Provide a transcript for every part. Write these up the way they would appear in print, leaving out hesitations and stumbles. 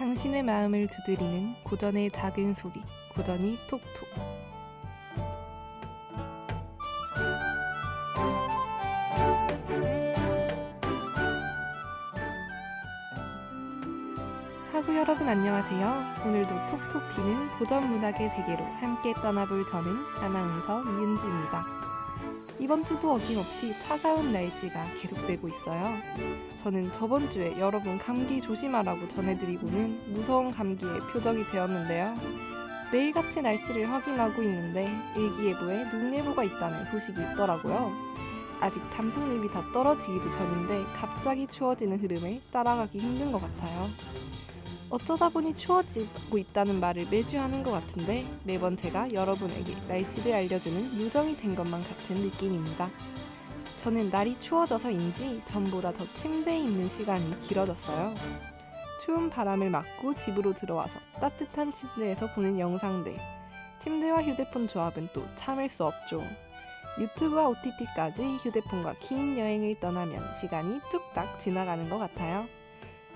당신의 마음을 두드리는 고전의 작은 소리, 고전이 톡톡. 하구 여러분 안녕하세요. 오늘도 톡톡 튀는 고전 문학의 세계로 함께 떠나볼 저는 아나운서 이은지입니다. 이번 주도 어김없이 차가운 날씨가 계속되고 있어요. 저는 저번 주에 여러분 감기 조심하라고 전해드리고는 무서운 감기에 표적이 되었는데요. 매일같이 날씨를 확인하고 있는데 일기예보에 눈예보가 있다는 소식이 있더라고요. 아직 단풍잎이 다 떨어지기도 전인데 갑자기 추워지는 흐름을 따라가기 힘든 것 같아요. 어쩌다 보니 추워지고 있다는 말을 매주 하는 것 같은데 매번 제가 여러분에게 날씨를 알려주는 요정이 된 것만 같은 느낌입니다. 저는 날이 추워져서인지 전보다 더 침대에 있는 시간이 길어졌어요. 추운 바람을 맞고 집으로 들어와서 따뜻한 침대에서 보는 영상들. 침대와 휴대폰 조합은 또 참을 수 없죠. 유튜브와 OTT까지 휴대폰과 긴 여행을 떠나면 시간이 뚝딱 지나가는 것 같아요.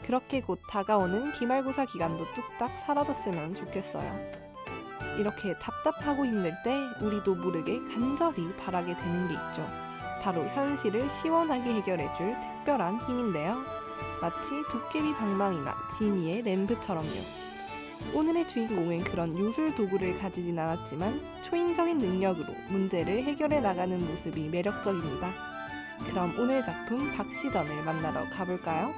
그렇게 곧 다가오는 기말고사 기간도 뚝딱 사라졌으면 좋겠어요. 이렇게 답답하고 힘들 때 우리도 모르게 간절히 바라게 되는 게 있죠. 바로 현실을 시원하게 해결해줄 특별한 힘인데요. 마치 도깨비 방망이나 지니의 램프처럼요. 오늘의 주인공은 그런 요술 도구를 가지진 않았지만 초인적인 능력으로 문제를 해결해 나가는 모습이 매력적입니다. 그럼 오늘 작품 박시전을 만나러 가볼까요?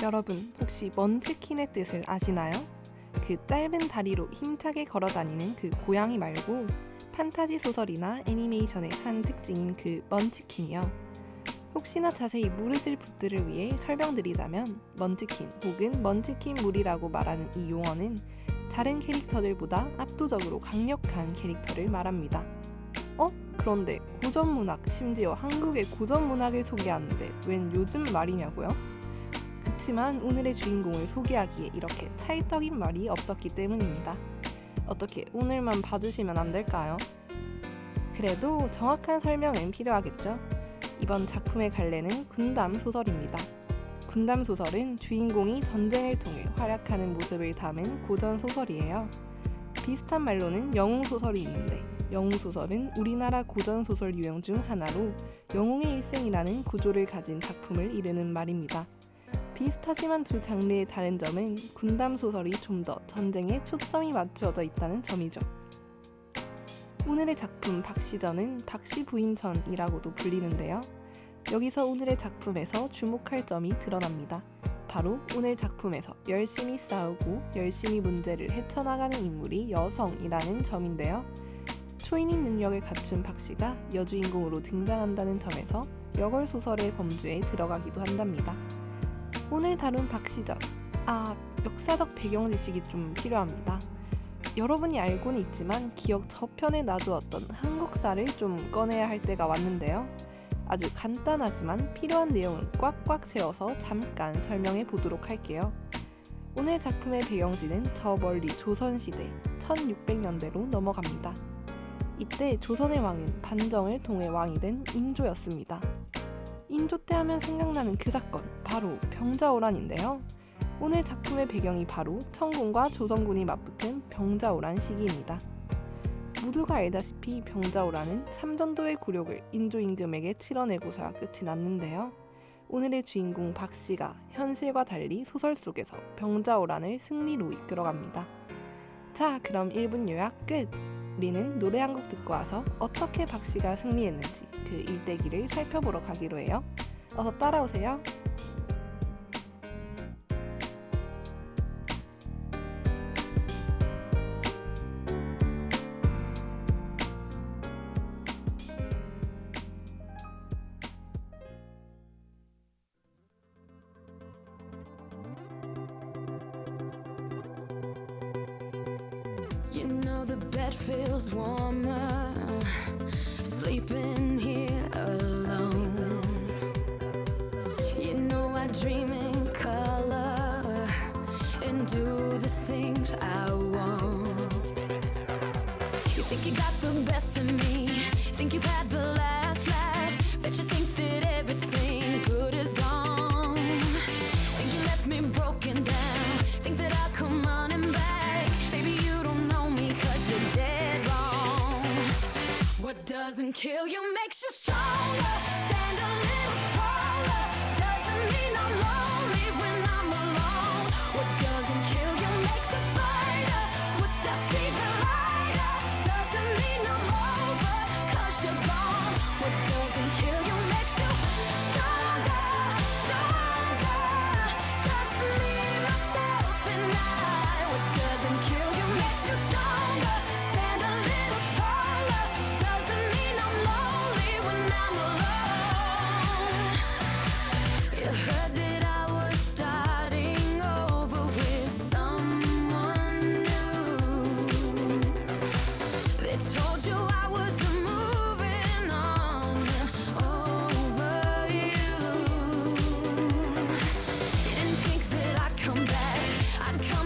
여러분 혹시 먼치킨의 뜻을 아시나요? 그 짧은 다리로 힘차게 걸어다니는 그 고양이 말고 판타지 소설이나 애니메이션의 한 특징인 그 먼치킨이요. 혹시나 자세히 모르실 분들을 위해 설명드리자면 먼치킨 혹은 먼치킨물이라고 말하는 이 용어는 다른 캐릭터들보다 압도적으로 강력한 캐릭터를 말합니다. 그런데 고전문학, 심지어 한국의 고전문학을 소개하는데 웬 요즘 말이냐고요? 그치만 오늘의 주인공을 소개하기에 이렇게 찰떡인 말이 없었기 때문입니다. 어떻게 오늘만 봐주시면 안 될까요? 그래도 정확한 설명은 필요하겠죠? 이번 작품의 갈래는 군담 소설입니다. 군담 소설은 주인공이 전쟁을 통해 활약하는 모습을 담은 고전 소설이에요. 비슷한 말로는 영웅 소설이 있는데 영웅 소설은 우리나라 고전 소설 유형 중 하나로 영웅의 일생이라는 구조를 가진 작품을 이르는 말입니다. 비슷하지만 두 장르의 다른 점은 군담 소설이 좀 더 전쟁에 초점이 맞춰져 있다는 점이죠. 오늘의 작품 박시전은 박시부인전이라고도 불리는데요. 여기서 오늘의 작품에서 주목할 점이 드러납니다. 바로 오늘 작품에서 열심히 싸우고 열심히 문제를 헤쳐나가는 인물이 여성이라는 점인데요. 초인인 능력을 갖춘 박씨가 여주인공으로 등장한다는 점에서 여걸소설의 범주에 들어가기도 한답니다. 오늘 다룬 박시전, 역사적 배경 지식이 좀 필요합니다. 여러분이 알고는 있지만 기억 저편에 놔두었던 한국사를 좀 꺼내야 할 때가 왔는데요. 아주 간단하지만 필요한 내용을 꽉꽉 채워서 잠깐 설명해 보도록 할게요. 오늘 작품의 배경지는 저 멀리 조선시대 1600년대로 넘어갑니다. 이때 조선의 왕은 반정을 통해 왕이 된 인조였습니다. 인조 때 하면 생각나는 그 사건, 바로 병자호란인데요. 오늘 작품의 배경이 바로 청군과 조선군이 맞붙은 병자호란 시기입니다. 모두가 알다시피 병자호란은 삼전도의 굴욕을 인조 임금에게 치러내고서야 끝이 났는데요. 오늘의 주인공 박씨가 현실과 달리 소설 속에서 병자호란을 승리로 이끌어갑니다. 자, 그럼 1분 요약 끝! 우리는 노래 한 곡 듣고 와서 어떻게 박씨가 승리했는지 그 일대기를 살펴보러 가기로 해요. 어서 따라오세요. You know the bed feels warmer, sleeping here alone. I dream in color and do the things I want. You think you got the best of me, think you've had the last laugh, bet you think that everything good is gone. Think you left me broken down, think that I'll come running back. Baby, you don't know me 'cause you're dead wrong. What doesn't kill you makes you stronger. Stand a little taller. Doesn't mean I'm lonely when I'm alone. What doesn't kill you makes a fighter. Footsteps even lighter. Doesn't mean I'm over 'cause you're gone. What doesn't kill you makes you stronger, stronger. Just me, myself, and I. What doesn't kill you makes you stronger. Stand a little taller. Doesn't mean I'm lonely when I'm alone. You heard that I was starting over with someone new. They told you I was moving on over you. You didn't think that I'd come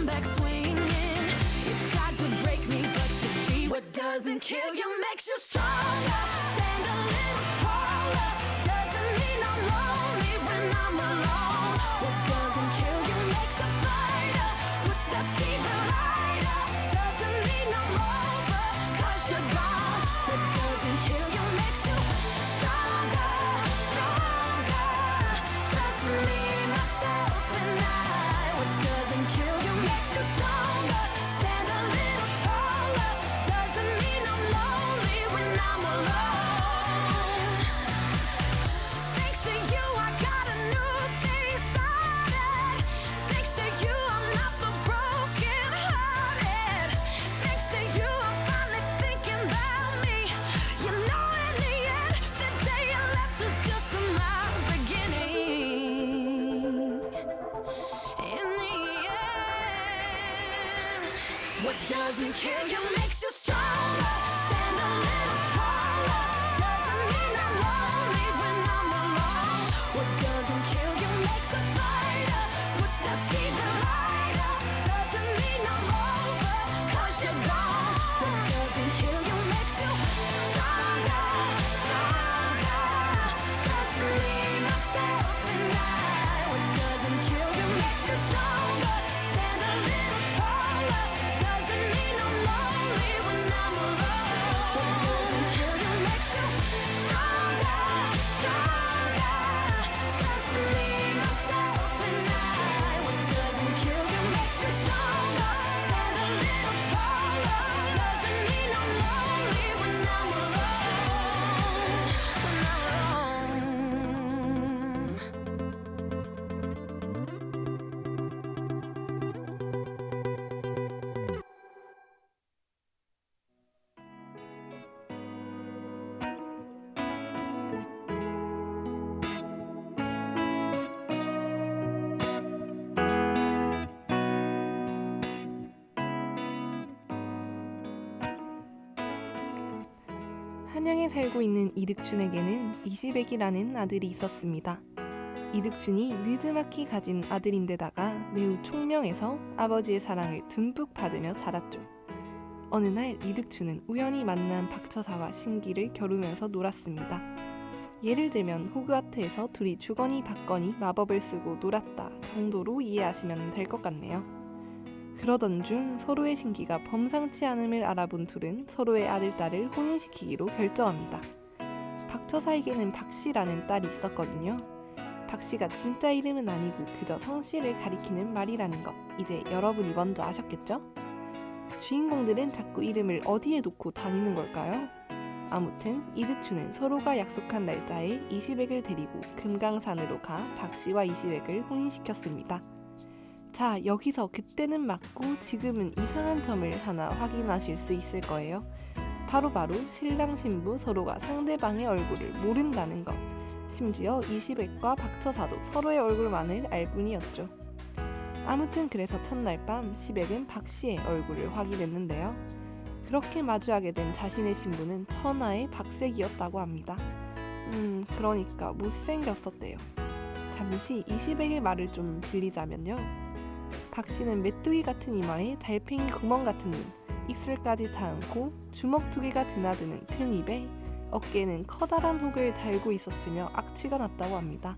back swinging. You tried to break me, but you see what doesn't kill you makes you stronger. Stand a little taller. Doesn't mean I'm lonely when I'm alone. What doesn't kill you makes a fighter. Footsteps even lighter. Doesn't mean I'm over 'cause you're gone. What doesn't kill you makes you stronger, stronger. Just me, myself, and I. What doesn't kill you makes you stronger. Stand a little taller. Doesn't mean I'm lonely when I'm alone. Thanks to you, I got a new thing started. Thanks to you, I'm not the broken hearted. Thanks to you, I'm finally thinking about me. You know, in the end, the day you left was just my beginning. In the end, what doesn't kill you makes you stronger. Stand a little taller. Doesn't mean I'm lonely when I'm alone. What doesn't kill you makes a fighter. Footsteps even lighter. Doesn't mean I'm over 'cause you're gone. What doesn't kill you makes you stronger, stronger. Just me, myself, and I. What doesn't kill you makes you stronger. Stand a little taller. Doesn't mean I'm lonely when I'm alone. What doesn't kill you makes you stronger, stronger. Just me, myself, and I. What doesn't kill you makes you stronger. Stand a little taller. Doesn't mean I'm lonely when I'm alone. When I'm alone. 한양에 살고 있는 이득춘에게는 이시백이라는 아들이 있었습니다. 이득춘이 느즈막히 가진 아들인데다가 매우 총명해서 아버지의 사랑을 듬뿍 받으며 자랐죠. 어느 날 이득춘은 우연히 만난 박처사와 신기를 겨루면서 놀았습니다. 예를 들면 호그와트에서 둘이 주거니 받거니 마법을 쓰고 놀았다 정도로 이해하시면 될 것 같네요. 그러던 중 서로의 신기가 범상치 않음을 알아본 둘은 서로의 아들, 딸을 혼인시키기로 결정합니다. 박처사에게는 박씨라는 딸이 있었거든요. 박씨가 진짜 이름은 아니고 그저 성씨를 가리키는 말이라는 것, 이제 여러분이 먼저 아셨겠죠? 주인공들은 자꾸 이름을 어디에 놓고 다니는 걸까요? 아무튼 이득춘은 서로가 약속한 날짜에 이시백을 데리고 금강산으로 가 박씨와 이시백을 혼인시켰습니다. 자, 여기서 그때는 맞고 지금은 이상한 점을 하나 확인하실 수 있을 거예요. 바로 신랑 신부 서로가 상대방의 얼굴을 모른다는 것. 심지어 이시백과 박처사도 서로의 얼굴만을 알 뿐이었죠. 아무튼 그래서 첫날 밤 시백은 박씨의 얼굴을 확인했는데요. 그렇게 마주하게 된 자신의 신부는 천하의 박색이었다고 합니다. 그러니까 못생겼었대요. 잠시 20액의 말을 좀 빌리자면요. 박씨는 메뚜기 같은 이마에 달팽이 구멍 같은 눈, 입술까지 타안고 주먹 2개가 드나드는 큰 입에 어깨에는 커다란 혹을 달고 있었으며 악취가 났다고 합니다.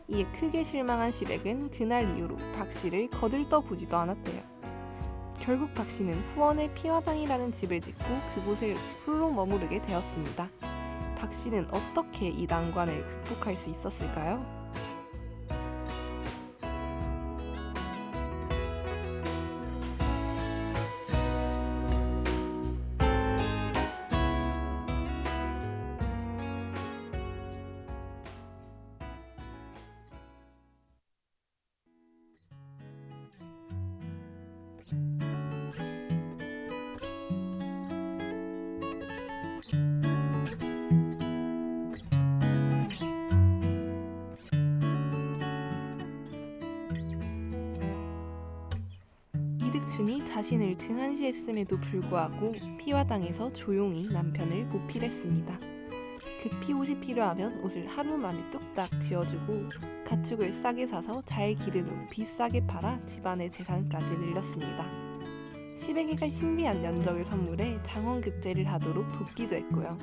이에 크게 실망한 시백은 그날 이후로 박씨를 거들떠 보지도 않았대요. 결국 박씨는 후원의 피화당이라는 집을 짓고 그곳에 홀로 머무르게 되었습니다. 박씨는 어떻게 이 난관을 극복할 수 있었을까요? 이득춘이 자신을 등한시했음에도 불구하고 피화당에서 조용히 남편을 보필했습니다. 급히 옷이 필요하면 옷을 하루 만에 뚝딱 지어주고 가축을 싸게 사서 잘 기른 후 비싸게 팔아 집안의 재산까지 늘렸습니다. 시베기가 신비한 연적을 선물해 장원급제를 하도록 돕기도 했고요.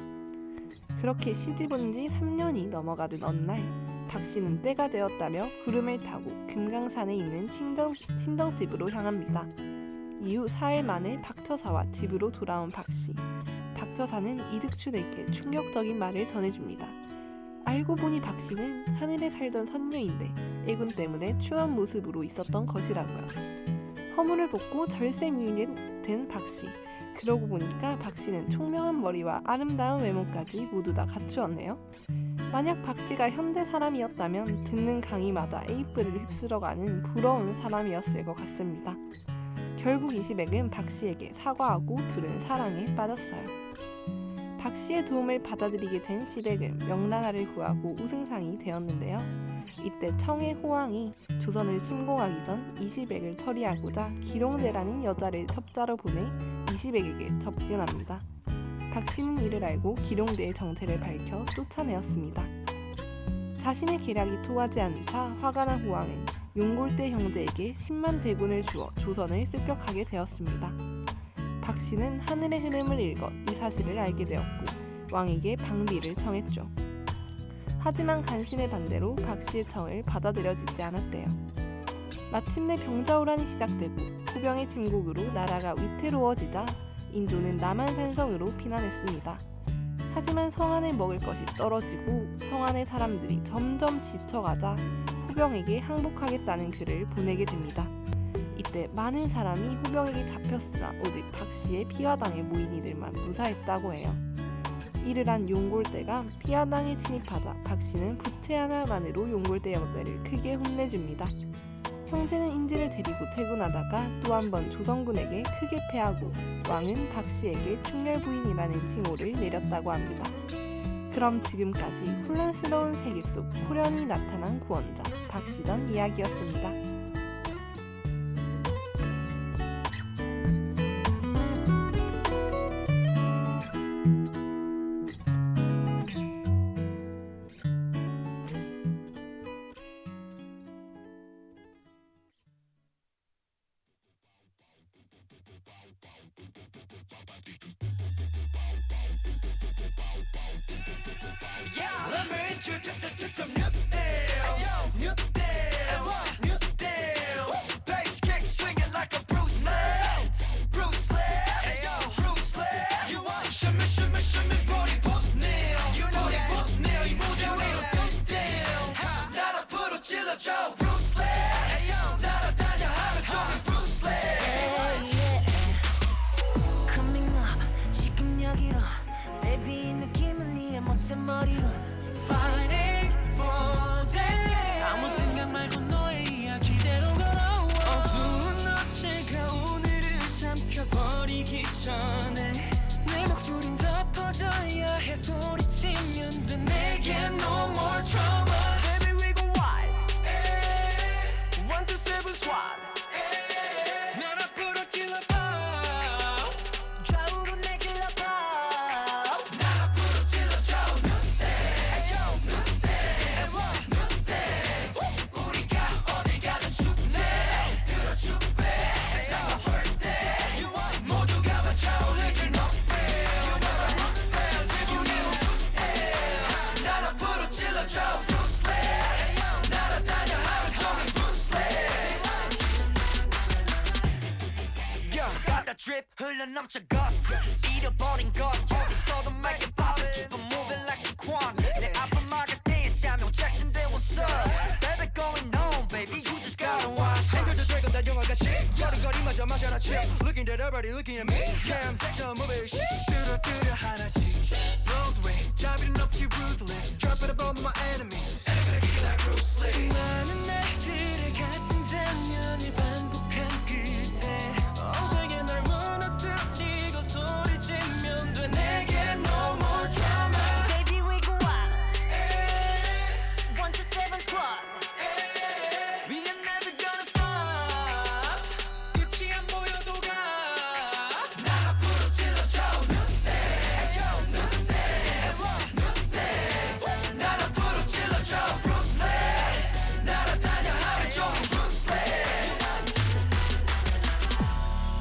그렇게 시집온 지 3년이 넘어가던 어느 날 박씨는 때가 되었다며 구름을 타고 금강산에 있는 친정집으로 향합니다. 이후 4일 만에 박처사와 집으로 돌아온 박씨. 박처사는 이득춘에게 충격적인 말을 전해줍니다. 알고 보니 박씨는 하늘에 살던 선녀인데 애군 때문에 추한 모습으로 있었던 것이라고요. 허물을 벗고 절세미인이 된 박씨. 그러고 보니까 박씨는 총명한 머리와 아름다운 외모까지 모두 다 갖추었네요. 만약 박씨가 현대 사람이었다면 듣는 강의마다 에이프를 휩쓸어가는 부러운 사람이었을 것 같습니다. 결국 이시백은 박씨에게 사과하고 둘은 사랑에 빠졌어요. 박씨의 도움을 받아들이게 된 시백은 명나라를 구하고 우승상이 되었는데요. 이때 청해 호왕이 조선을 침공하기 전 이시백을 처리하고자 기롱대라는 여자를 첩자로 보내 이시백에게 접근합니다. 박씨는 이를 알고 기룡대의 정체를 밝혀 쫓아내었습니다. 자신의 계략이 통하지 않자 화가 난 호왕은 용골대 형제에게 10만 대군을 주어 조선을 습격하게 되었습니다. 박씨는 하늘의 흐름을 읽어 이 사실을 알게 되었고 왕에게 방비를 청했죠. 하지만 간신의 반대로 박씨의 청을 받아들여지지 않았대요. 마침내 병자호란이 시작되고 후병의 침국으로 나라가 위태로워지자 인조는 남한산성으로 피난했습니다. 하지만 성안에 먹을 것이 떨어지고 성안의 사람들이 점점 지쳐가자 후병에게 항복하겠다는 글을 보내게 됩니다. 이때 많은 사람이 후병에게 잡혔으나 오직 박씨의 피화당에 모인 이들만 무사했다고 해요. 이를 안 용골대가 피화당에 진입하자 박씨는 부채 하나만으로 용골대 형제를 크게 혼내줍니다. 형제는 인지를 데리고 퇴군하다가 또 한 번 조선군에게 크게 패하고 왕은 박씨에게 충렬부인이라는 칭호를 내렸다고 합니다. 그럼 지금까지 혼란스러운 세계 속 호련히 나타난 구원자 박씨전 이야기였습니다. Let me introduce you to some new deals. New deals. New deals. Bass kick swinging like a Bruce Lee. Bruce Lee. Hey yo, Bruce Lee. You want shimmy, shimmy, shimmy, booty pop nail. You know that pop nail. 이 무대 위로 come down. 날 앞으로 찔러줘, Bruce Lee. Hey yo, 날아다녀 하루 종일 Bruce Lee. Coming up, 지금 여기로. Baby, 이 느낌은 네의 멋진 머리로. Fighting for day. 아무 생각 말고 너의 이야기대로 걸어와. 어두운 어제가 오늘을 삼켜버리기 전에 내 목소린 더 퍼져야 해. 소리치면 돼. 내게 no more trauma. Baby we go wild. 흘러 넘쳐 guts 잃어버린 것 어디서도 make it pop Keep on moving like a quan 내 앞을 막을 때에 Samuel Jackson 대 what's up Baby going home baby you just gotta watch 행겨도 되고 난 영화같이 걸음걸이마저 마셔라 chill Looking at everybody looking at me Yeah I'm sick of moving shit 뚜루뚜루 하나씩 Rose way 자비는 없이 ruthless Drop it above my enemies And I'm gonna kick it like Bruce Lee 수많은 날들의 같은 장면을 반복한 끝에 언제게 널 무너뜨리고 소리치면 돼 내게 no more drama Baby we go out 127 squad We are never gonna stop 끝이 안 보여도 가 난 앞으로 찔러줘 난 앞으로 찔러줘 Bruce Lee 날아다녀 하루 종일 Bruce Lee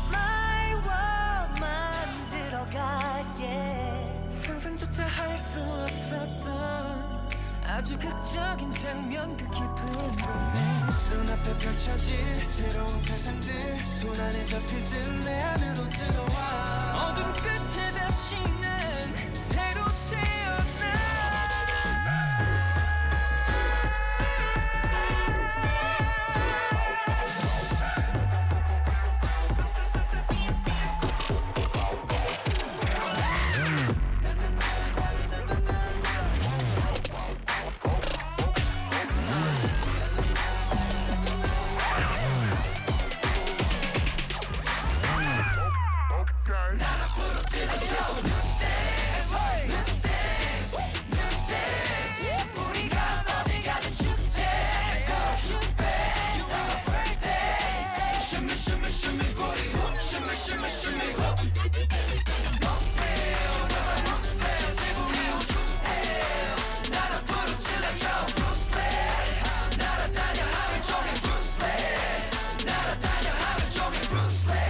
My world 만들어가 yeah 상상조차 할 수 없었던 아주 극적인 장면 그 깊은 곳에 눈앞에 펼쳐질 새로운 세상들 손 안에 잡힐 듯 내 안으로 들어와 어둠 끝에 다시는 새로 태어나 우리가 어디 가든 축제 You're my birthday Shimmy shimmy shimmy booty Shimmy shimmy shimmy 난 앞으로 찔러줘 Bruce Lee 날아다녀 하루 종일 Bruce Lee 날아다녀 하루 종일 Bruce Lee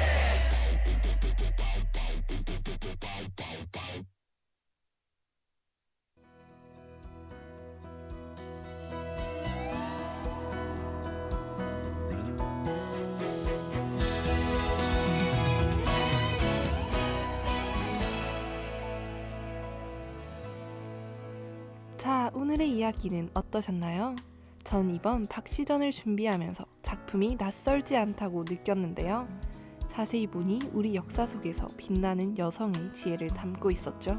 자, 오늘의 이야기는 어떠셨나요? 전 이번 박시전을 준비하면서 작품이 낯설지 않다고 느꼈는데요. 자세히 보니 우리 역사 속에서 빛나는 여성의 지혜를 담고 있었죠.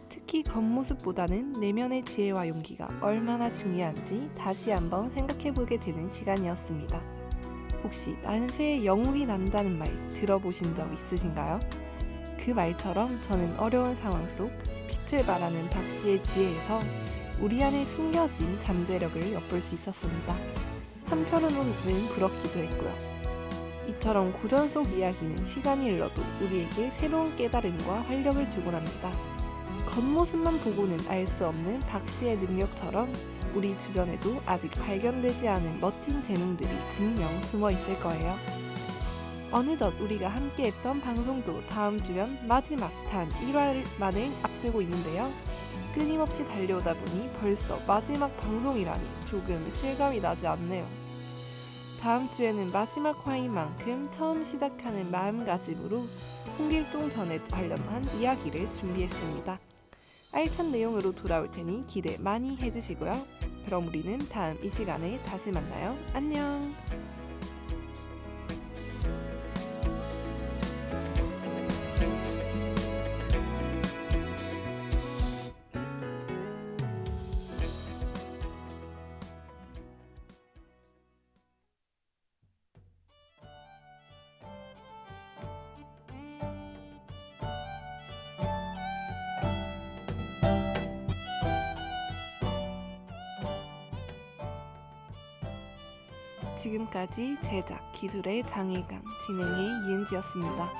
특히 겉모습보다는 내면의 지혜와 용기가 얼마나 중요한지 다시 한번 생각해보게 되는 시간이었습니다. 혹시 난세에 영웅이 난다는 말 들어보신 적 있으신가요? 그 말처럼 저는 어려운 상황 속 빛을 발하는 박씨의 지혜에서 우리 안에 숨겨진 잠재력을 엿볼 수 있었습니다. 한편으로는 부럽기도 했고요. 이처럼 고전 속 이야기는 시간이 흘러도 우리에게 새로운 깨달음과 활력을 주곤 합니다. 겉모습만 보고는 알 수 없는 박씨의 능력처럼 우리 주변에도 아직 발견되지 않은 멋진 재능들이 분명 숨어 있을 거예요. 어느덧 우리가 함께했던 방송도 다음 주면 마지막 단 1화만을 앞두고 있는데요. 끊임없이 달려오다 보니 벌써 마지막 방송이라니 조금 실감이 나지 않네요. 다음 주에는 마지막 화인 만큼 처음 시작하는 마음가짐으로 홍길동 전에 관련한 이야기를 준비했습니다. 알찬 내용으로 돌아올 테니 기대 많이 해주시고요. 그럼 우리는 다음 이 시간에 다시 만나요. 안녕! 지금까지 제작, 기술의 장혜강, 진행의 이은지였습니다.